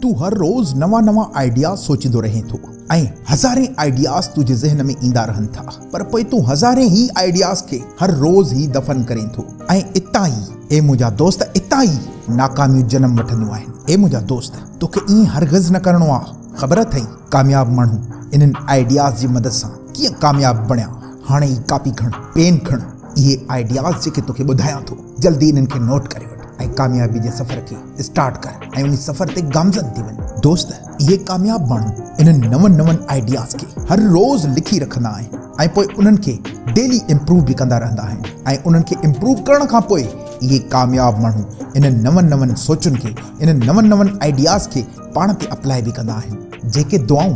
तू हर रोज नवा नवा आइडियाज सोचींदो रहे थो ऐं हज़ारें आइडियाज तुझे ज़हन में ईंदा रहनि था, पर पोइ तू हज़ारें ही आइडियाज खे हर रोज ही दफ़न करें थो ऐं इतां ई ए मुंहिंजा दोस्त इतां ई नाकामियूं जनम वठंदियूं आहिनि। ए मुंहिंजा दोस्त तोखे ईअं हरगिज़ न करिणो आहे। ख़बर अथई कामयाब माण्हू इन्हनि आइडियाज जी मदद सां कीअं कामयाब बणिया। हाणे ई कापी खण, पेन खण, इहे आइडियाज जेके तोखे ॿुधायां थो जल्दी इन्हनि खे नोट करे वठ ऐं कामयाबी जे सफ़र खे स्टार्ट कर ऐं उन सफ़र ते गामज़न थी वञ। दोस्त इहे कामयाब माण्हू इन्हनि नवनि आइडियाज खे हर रोज़ लिखी रखंदा आहिनि ऐं पोइ उन्हनि खे डेली इम्प्रूव बि कंदा रहंदा आहिनि ऐं उन्हनि खे इम्प्रूव करण खां पोइ इहे कामयाब माण्हू इन्हनि नवनि सोचुनि खे, इन्हनि नवनि आइडियाज खे पाण ते अप्लाई बि कंदा आहिनि। जेके दुआऊं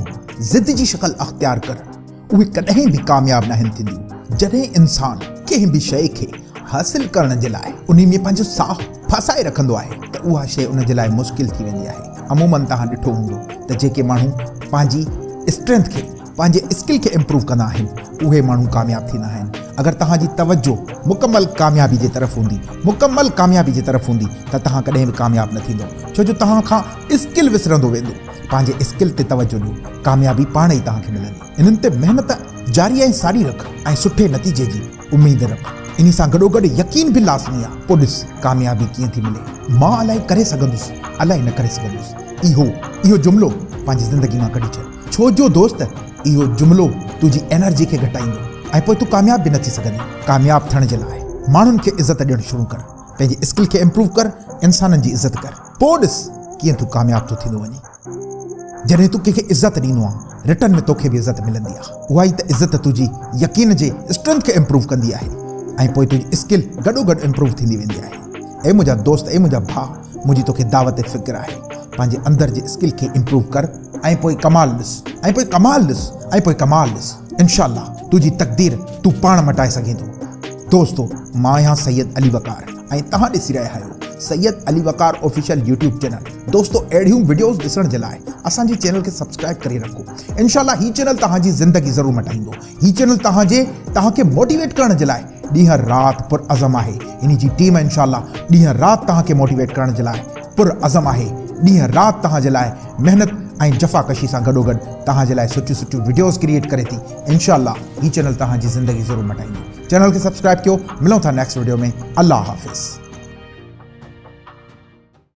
ज़िद जी शक्ल अख्तियार कर उहे कॾहिं बि कामयाब न आहिनि थींदियूं। जॾहिं इंसान कंहिं बि शइ खे हासिल करण जे लाइ उन में पंहिंजो साह फसाए रखंदो आहे त उहा शइ उन जे लाइ मुश्किल थी वेंदी आहे। अमूमन तव्हां ॾिठो हूंदो त जेके माण्हू पंहिंजी स्ट्रेंथ खे, पंहिंजे स्किल खे इम्प्रूव कंदा आहिनि उहे माण्हू कामयाब थींदा आहिनि। अगरि तव्हांजी तवज्जो मुकमल कामयाबी जे तरफ़ हूंदी, मुकमल कामयाबी जे तरफ़ हूंदी त तव्हां कॾहिं बि कामयाब न थींदो, छो जो तव्हां खां स्किल विसरंदो वेंदो। पंहिंजे स्किल ते तवज्जो ॾियो, कामयाबी पाण ई तव्हांखे मिलंदी। इन्हनि ते महिनत जारी ऐं सारी रख ऐं सुठे नतीजे जी उमेद रख। इन सां गॾोगॾु यकीन बि लाज़मी आहे। पोइ ॾिस कामयाबी कीअं थी मिले। मां अलाए करे सघंदुसि, अलाए न करे सघंदुसि, इहो जुमिलो पंहिंजी ज़िंदगी मां कढी छॾ, छो जो दोस्त इहो जुमिलो तुंहिंजी एनर्जी खे घटाईंदो ऐं पोइ तूं कामयाब बि न थी सघंदी। कामयाब थियण जे लाइ माण्हुनि खे इज़त ॾियणु शुरू कर, पंहिंजे स्किल खे इम्प्रूव कर, इंसाननि जी इज़त कर, पोइ ॾिस कीअं तूं कामयाब थो थींदो वञे। जॾहिं तूं कंहिंखे इज़त ॾींदो आहे रिटर्न में तोखे बि इज़त मिलंदी आहे। उहा ई त इज़त तुंहिंजी यकीन जे स्ट्रेंथ खे इम्प्रूव कंदी आहे ऐं पोइ तुंहिंजी स्किल गॾोगॾु इम्प्रूव थींदी वेंदी आहे। ए मुंहिंजा दोस्त, ए मुंहिंजा भाउ, मुंहिंजी तोखे दावत फ़िक्र आहे। पंहिंजे अंदर जे स्किल खे इम्प्रूव कर ऐं पोइ कमाल ॾिस ऐं पोइ कमाल ॾिस ऐं पोइ कमाल ॾिस। इनशाअल्लाह तुंहिंजी तक़दीर तूं पाण मटाए सघे थो। दोस्तो मां आहियां सैयद अली वकार ऐं तव्हां ॾिसी रहिया आहियो सैयद अली वकार ऑफिशियल यूट्यूब चैनल। दोस्तो अहिड़ियूं वीडियोज़ ॾिसण जे लाइ असांजे चैनल खे सब्सक्राइब करे रखो। इनशाअल्लाह हीउ चैनल तव्हांजी ज़िंदगी ज़रूरु मटाईंदो। हीउ चैनल तव्हांखे मोटिवेट करण जे लाइ ॾींहं राति पुरअज़म आहे। इन जी टीम इनशाअल्लाह ॾींहं राति तव्हांखे मोटिवेट करण जे लाइ पुरअज़म आहे। ॾींहं राति तव्हांजे लाइ महिनत ऐं जफ़ाकशी सां गॾोगॾु तव्हांजे लाइ सुठियूं वीडियोज़ क्रिएट करे थी। इनशाअल्लाह हीउ चैनल तव्हांजी ज़िंदगी ज़रूरु मटाईंदो। चैनल खे सब्सक्राइब कयो। मिलूं था नेक्स्ट वीडियो में। अल्लाह हाफ़िज़।